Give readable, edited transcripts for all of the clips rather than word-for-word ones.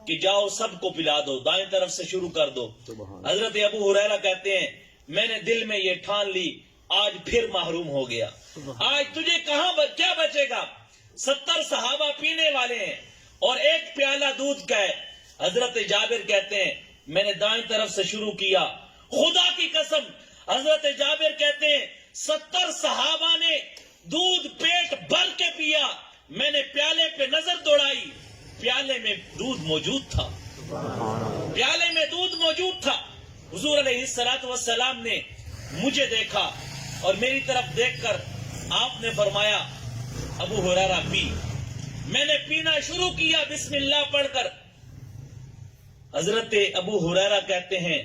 کہ جاؤ سب کو پلا دو، دائیں طرف سے شروع کر دو۔ حضرت ابو ہریرہ کہتے ہیں میں نے دل میں یہ ٹھان لی آج پھر محروم ہو گیا، آج تجھے کیا بچے گا؟ 70 صحابہ پینے والے ہیں اور ایک پیالہ دودھ کا ہے۔ حضرت جابر کہتے ہیں میں نے دائیں طرف سے شروع کیا، خدا کی قسم حضرت جابر کہتے ہیں 70 صحابہ نے دودھ پیٹ بھر کے پیا، میں نے پیالے پہ نظر دوڑائی، پیالے میں دودھ موجود تھا، پیالے میں دودھ موجود تھا۔ حضور علیہ الصلوۃ والسلام نے مجھے دیکھا اور میری طرف دیکھ کر آپ نے فرمایا ابو ہریرہ پی۔ میں نے پینا شروع کیا بسم اللہ پڑھ کر۔ حضرت ابو ہریرہ کہتے ہیں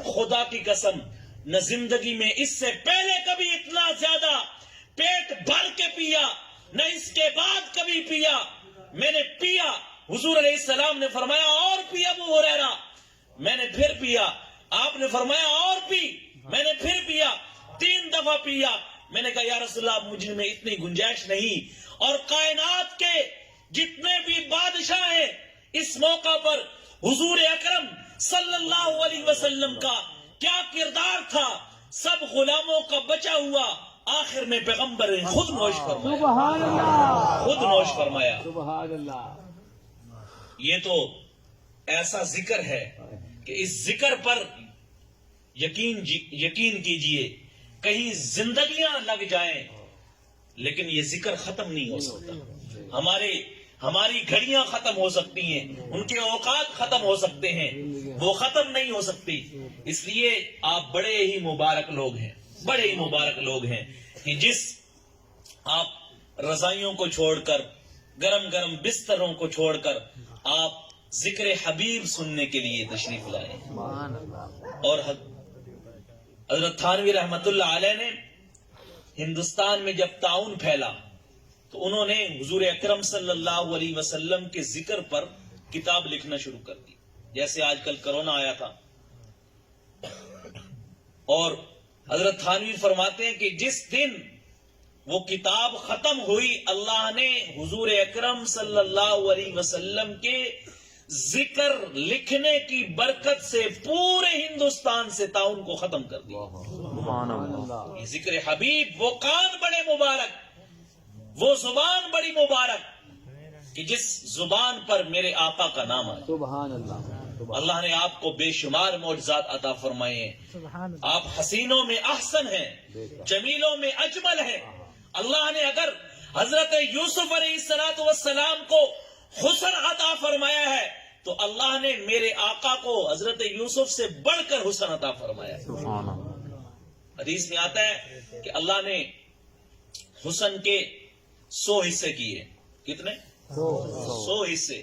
خدا کی قسم نہ زندگی میں اس سے پہلے کبھی اتنا زیادہ پیٹ بھر کے پیا، نہ اس کے بعد کبھی پیا۔ میں نے پیا، حضور علیہ السلام نے فرمایا اور پی ابو ہریرہ۔ میں نے پھر پیا، آپ نے فرمایا اور پی، میں نے پھر پیا، 3 دفعہ پیا۔ میں نے کہا یا رسول اللہ مجھ میں اتنی گنجائش نہیں، اور کائنات کے جتنے بھی بادشاہ ہیں اس موقع پر حضور اکرم صلی اللہ علیہ وسلم کا کیا کردار تھا، سب غلاموں کا بچا ہوا، آخر میں پیغمبر نے خود نوش فرمایا، سبحان اللہ، خود نوش فرمایا۔ سبحان اللہ۔ یہ تو ایسا ذکر ہے کہ اس ذکر پر یقین کیجئے کہیں زندگیاں لگ جائیں لیکن یہ ذکر ختم نہیں ہو سکتا۔ ہماری گھڑیاں ختم ہو سکتی ہیں، ان کے اوقات ختم ہو سکتے ہیں، وہ ختم نہیں ہو سکتی۔ اس لیے آپ بڑے ہی مبارک لوگ ہیں، بڑے ہی مبارک لوگ ہیں کہ جس آپ رضائیوں کو چھوڑ کر، گرم گرم بستروں کو چھوڑ کر آپ ذکر حبیب سننے کے لیے تشریف لائے۔ اور حضرت تھانوی رحمت اللہ علیہ نے ہندوستان میں جب طاعون پھیلا تو انہوں نے حضور اکرم صلی اللہ علیہ وسلم کے ذکر پر کتاب لکھنا شروع کر دی، جیسے آج کل کرونا آیا تھا۔ اور حضرت تھانوی فرماتے ہیں کہ جس دن وہ کتاب ختم ہوئی اللہ نے حضور اکرم صلی اللہ علیہ وسلم کے ذکر لکھنے کی برکت سے پورے ہندوستان سے طاعون کو ختم کر دیا۔ یہ ذکر حبیب، وہ کان بڑے مبارک، وہ زبان بڑی مبارک کہ جس زبان پر میرے آقا کا نام آیا۔ سبحان اللہ۔ اللہ نے آپ کو بے شمار معجزات عطا فرمائے ہیں، آپ حسینوں میں احسن ہیں، جمیلوں میں اجمل ہیں۔ اللہ نے اگر حضرت یوسف علیہ السلام کو حسن عطا فرمایا ہے تو اللہ نے میرے آقا کو حضرت یوسف سے بڑھ کر حسن عطا فرمایا ہے۔ حدیث میں آتا ہے کہ اللہ نے حسن کے 100 حصے کیے۔ کتنے؟ 100 حصے۔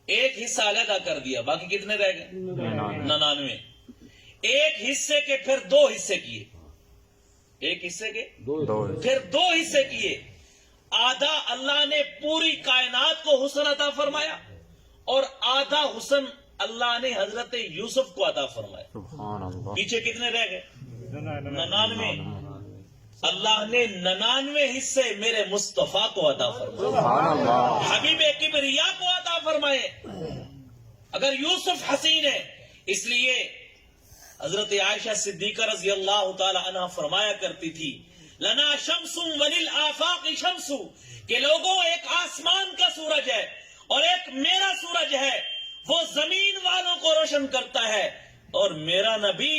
ایک حصہ علیحدہ کر دیا، باقی کتنے رہ گئے؟ 99۔ ایک حصے کے پھر 2 حصے کیے، ایک حصے کے پھر 2 حصے کیے۔ آدھا اللہ نے پوری کائنات کو حسن عطا فرمایا اور آدھا حسن اللہ نے حضرت یوسف کو عطا فرمایا۔ پیچھے کتنے رہ گئے؟ 99۔ اللہ نے 99 حصے میرے مصطفیٰ کو عطا فرمائے، حبیب کبریا کو عطا فرمائے۔ اگر یوسف حسین ہے، اس لیے حضرت عائشہ صدیقہ رضی اللہ تعالی عنہ فرمایا کرتی تھی لنا شمس وللآفاق شمس، کہ لوگوں ایک آسمان کا سورج ہے اور ایک میرا سورج ہے، وہ زمین والوں کو روشن کرتا ہے اور میرا نبی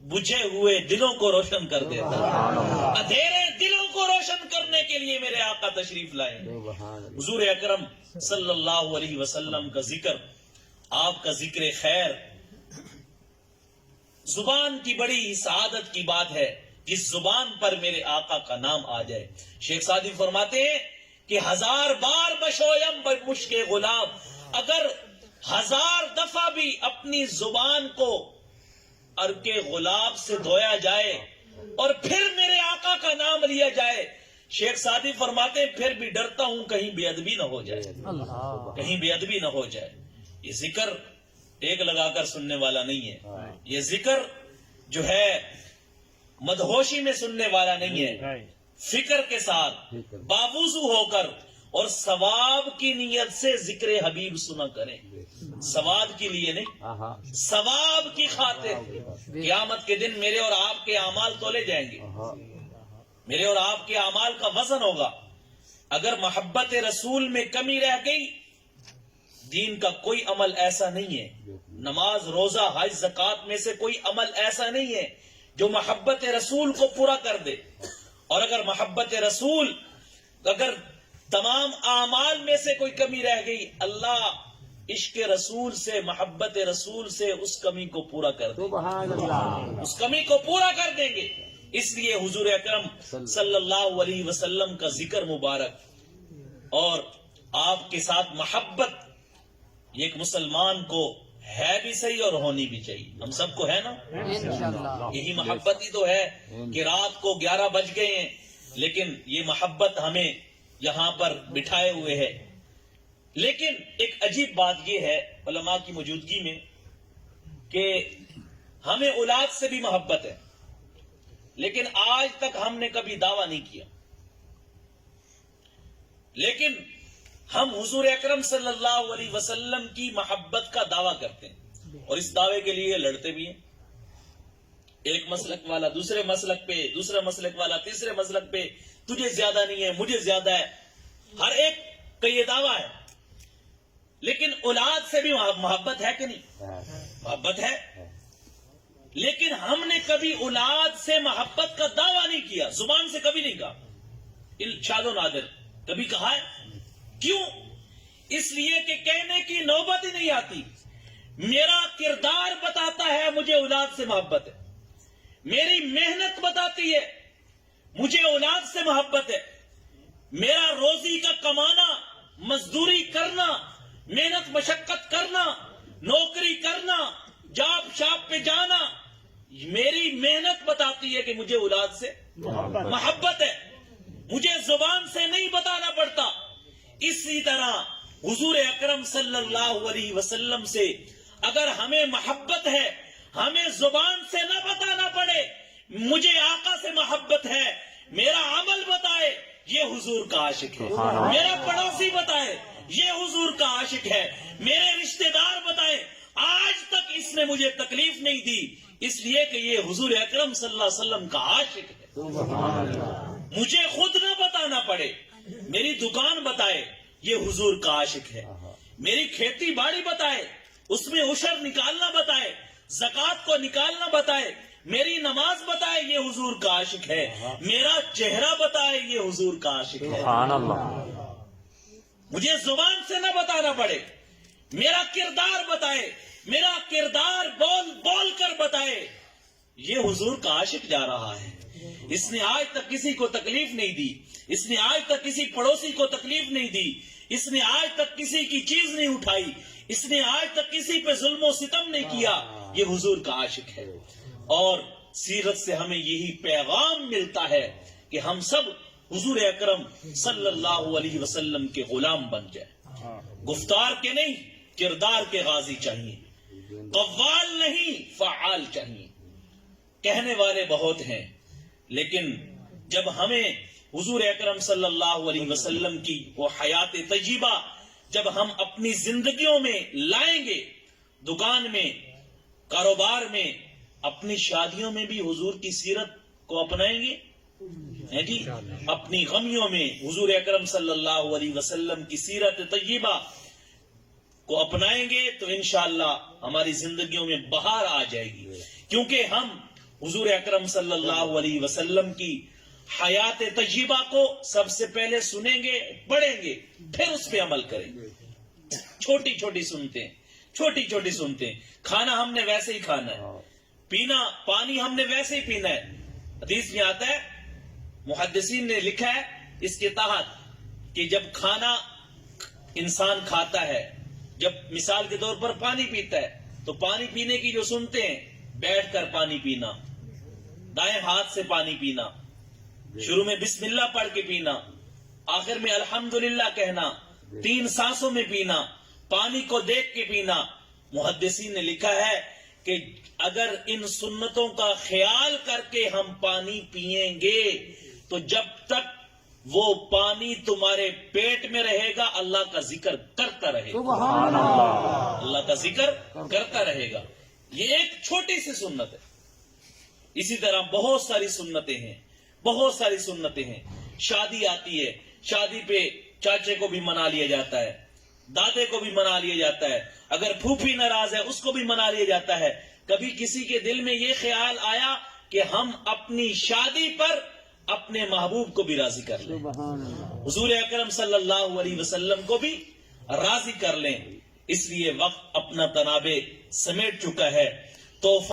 بجھے ہوئے دلوں کو روشن کر دیتا ہے۔ اندھیرے دلوں کو روشن کرنے کے لیے میرے آقا تشریف لائے۔ حضور اکرم صلی اللہ علیہ وسلم کا ذکر، آپ کا ذکر خیر زبان کی بڑی سعادت کی بات ہے، جس زبان پر میرے آقا کا نام آ جائے۔ شیخ سعدی فرماتے ہیں کہ 1000 بار بشویم مشک غلام، اگر 1000 دفعہ بھی اپنی زبان کو عرق غلاب سے دھویا جائے اور پھر میرے آقا کا نام لیا جائے، شیخ سعدی فرماتے ہیں پھر بھی ڈرتا ہوں کہیں بے ادبی نہ ہو جائے، کہیں بے ادبی نہ ہو جائے۔ یہ ذکر ایک لگا کر سننے والا نہیں ہے، یہ ذکر جو ہے مدہوشی میں سننے والا نہیں ہے، فکر کے ساتھ باوضو ہو کر اور ثواب کی نیت سے ذکر حبیب سنا کریں. ثواب کے لیے نہیں، ثواب کی خاطر. قیامت کے دن میرے اور آپ کے اعمال تولے جائیں گے، میرے اور آپ کے اعمال کا وزن ہوگا. اگر محبت رسول میں کمی رہ گئی، دین کا کوئی عمل ایسا نہیں ہے، نماز روزہ حج زکوٰۃ میں سے کوئی عمل ایسا نہیں ہے جو محبت رسول کو پورا کر دے. اور اگر محبت رسول، اگر تمام اعمال میں سے کوئی کمی رہ گئی، اللہ عشق رسول سے، محبت رسول سے اس کمی کو پورا کر دیں گے، سبحان اللہ. اس کمی کو پورا کر دیں گے. اس لیے حضور اکرم صلی اللہ علیہ وسلم کا ذکر مبارک اور آپ کے ساتھ محبت، یہ ایک مسلمان کو ہے بھی صحیح اور ہونی بھی چاہیے. ہم سب کو ہے نا، یہی محبت ہی تو ہے کہ رات کو 11 بج گئے ہیں لیکن یہ محبت ہمیں یہاں پر بٹھائے ہوئے ہے. لیکن ایک عجیب بات یہ ہے علماء کی موجودگی میں کہ ہمیں اولاد سے بھی محبت ہے، لیکن آج تک ہم نے کبھی دعویٰ نہیں کیا. لیکن ہم حضور اکرم صلی اللہ علیہ وسلم کی محبت کا دعویٰ کرتے ہیں اور اس دعوے کے لیے لڑتے بھی ہیں. ایک مسلک والا دوسرے مسلک پہ، دوسرے مسلک والا تیسرے مسلک پہ، تجھے زیادہ نہیں ہے مجھے زیادہ ہے، ہر ایک کا یہ دعویٰ ہے. لیکن اولاد سے بھی محبت ہے کہ نہیں؟ محبت ہے. لیکن ہم نے کبھی اولاد سے محبت کا دعویٰ نہیں کیا، زبان سے کبھی نہیں کہا. شاد و نادر کبھی کہا ہے. کیوں؟ اس لیے کہ کہنے کی نوبت ہی نہیں آتی. میرا کردار بتاتا ہے مجھے اولاد سے محبت ہے، میری محنت بتاتی ہے مجھے اولاد سے محبت ہے. میرا روزی کا کمانا، مزدوری کرنا، محنت مشقت کرنا، نوکری کرنا، جاب شاپ پہ جانا، میری محنت بتاتی ہے کہ مجھے اولاد سے محبت ہے. مجھے زبان سے نہیں بتانا پڑتا. اسی طرح حضور اکرم صلی اللہ علیہ وسلم سے اگر ہمیں محبت ہے، ہمیں زبان سے نہ بتانا پڑے مجھے آقا سے محبت ہے، میرا عمل بتائے یہ حضور کا عاشق ہے، میرا پڑوسی بتائے یہ حضور کا عاشق ہے، میرے رشتہ دار بتائے آج تک اس نے مجھے تکلیف نہیں دی، اس لیے کہ یہ حضور اکرم صلی اللہ علیہ وسلم کا عاشق ہے. مجھے خود نہ بتانا پڑے، میری دکان بتائے یہ حضور کا عاشق ہے، میری کھیتی باڑی بتائے اس میں عشر نکالنا بتائے، زکوٰۃ کو نکالنا بتائے، میری نماز بتائے یہ حضور کا عاشق ہے، میرا چہرہ بتائے یہ حضور کا عاشق ہے. سبحان اللہ. مجھے زبان سے نہ بتانا پڑے، میرا کردار بتائے، میرا کردار بول بول کر بتائے یہ حضور کا عاشق جا رہا ہے. اس نے آج تک کسی کو تکلیف نہیں دی، اس نے آج تک کسی پڑوسی کو تکلیف نہیں دی، اس نے آج تک کسی کی چیز نہیں اٹھائی، اس نے آج تک کسی پہ ظلم و ستم نہیں کیا، یہ حضور کا عاشق ہے. اور سیرت سے ہمیں یہی پیغام ملتا ہے کہ ہم سب حضور اکرم صلی اللہ علیہ وسلم کے غلام بن جائیں. گفتار کے نہیں، کردار کے غازی چاہیے. قوال نہیں، فعال چاہیے. کہنے والے بہت ہیں لیکن جب ہمیں حضور اکرم صلی اللہ علیہ وسلم کی وہ حیات طیبہ جب ہم اپنی زندگیوں میں لائیں گے، دکان میں، کاروبار میں، اپنی شادیوں میں بھی حضور کی سیرت کو اپنائیں گے جی، اپنی غمیوں میں حضور اکرم صلی اللہ علیہ وسلم کی سیرت طیبہ کو اپنائیں گے تو انشاءاللہ ہماری زندگیوں میں بہار آ جائے گی. کیونکہ ہم حضور اکرم صلی اللہ علیہ وسلم کی حیات طیبہ کو سب سے پہلے سنیں گے، پڑھیں گے، پھر اس پہ عمل کریں گے. چھوٹی چھوٹی سنتے ہیں، چھوٹی چھوٹی سنتے ہیں. کھانا ہم نے ویسے ہی کھانا ہے، پینا پانی ہم نے ویسے ہی پینا ہے. حدیث میں آتا ہے، محدثین نے لکھا ہے اس کے تحت کہ جب کھانا انسان کھاتا ہے، جب مثال کے طور پر پانی پیتا ہے تو پانی پینے کی جو سنتے ہیں، بیٹھ کر پانی پینا، دائیں ہاتھ سے پانی پینا، شروع میں بسم اللہ پڑھ کے پینا، آخر میں الحمدللہ کہنا، 3 سانسوں میں پینا، پانی کو دیکھ کے پینا. محدثین نے لکھا ہے کہ اگر ان سنتوں کا خیال کر کے ہم پانی پیئیں گے تو جب تک وہ پانی تمہارے پیٹ میں رہے گا، اللہ کا ذکر کرتا رہے گا، سبحان اللہ. اللہ کا ذکر کرتا رہے گا. یہ ایک چھوٹی سی سنت ہے. اسی طرح بہت ساری سنتیں ہیں، بہت ساری سنتیں ہیں. شادی آتی ہے، شادی پہ چاچے کو بھی منا لیا جاتا ہے، دادے کو بھی منا لیا جاتا ہے، اگر پھوپھی ناراض ہے اس کو بھی منا لیا جاتا ہے. کبھی کسی کے دل میں یہ خیال آیا کہ ہم اپنی شادی پر اپنے محبوب کو بھی راضی کر لیں، سبحان اللہ. حضور اکرم صلی اللہ علیہ وسلم کو بھی راضی کر لیں. اس لیے وقت اپنا تنابے سمیٹ چکا ہے تو